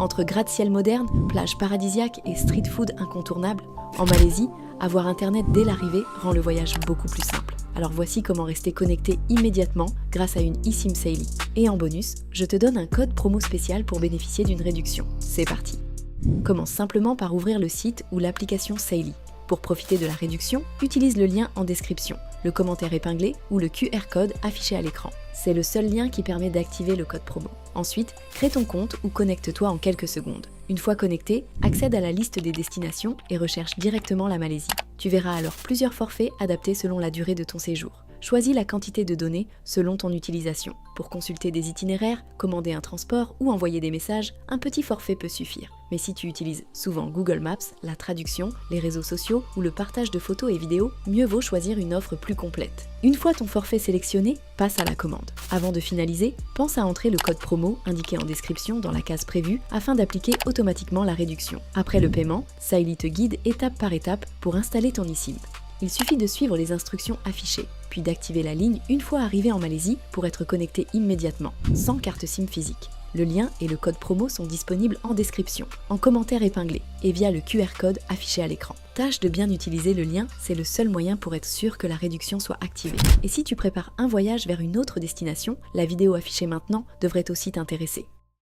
Entre gratte-ciel moderne, plages paradisiaques et street food incontournable, en Malaisie, avoir internet dès l'arrivée rend le voyage beaucoup plus simple. Alors voici comment rester connecté immédiatement grâce à une eSIM Saily. Et en bonus, je te donne un code promo spécial pour bénéficier d'une réduction. C'est parti! Commence simplement par ouvrir le site ou l'application Saily. Pour profiter de la réduction, utilise le lien en description, le commentaire épinglé ou le QR code affiché à l'écran. C'est le seul lien qui permet d'activer le code promo. Ensuite, crée ton compte ou connecte-toi en quelques secondes. Une fois connecté, accède à la liste des destinations et recherche directement la Malaisie. Tu verras alors plusieurs forfaits adaptés selon la durée de ton séjour. Choisis la quantité de données selon ton utilisation. Pour consulter des itinéraires, commander un transport ou envoyer des messages, un petit forfait peut suffire. Mais si tu utilises souvent Google Maps, la traduction, les réseaux sociaux ou le partage de photos et vidéos, mieux vaut choisir une offre plus complète. Une fois ton forfait sélectionné, passe à la commande. Avant de finaliser, pense à entrer le code promo indiqué en description dans la case prévue afin d'appliquer automatiquement la réduction. Après le paiement, Saily te guide étape par étape pour installer ton eSIM. Il suffit de suivre les instructions affichées, puis d'activer la ligne une fois arrivé en Malaisie pour être connecté immédiatement, sans carte SIM physique. Le lien et le code promo sont disponibles en description, en commentaire épinglé et via le QR code affiché à l'écran. Tâche de bien utiliser le lien, c'est le seul moyen pour être sûr que la réduction soit activée. Et si tu prépares un voyage vers une autre destination, la vidéo affichée maintenant devrait aussi t'intéresser.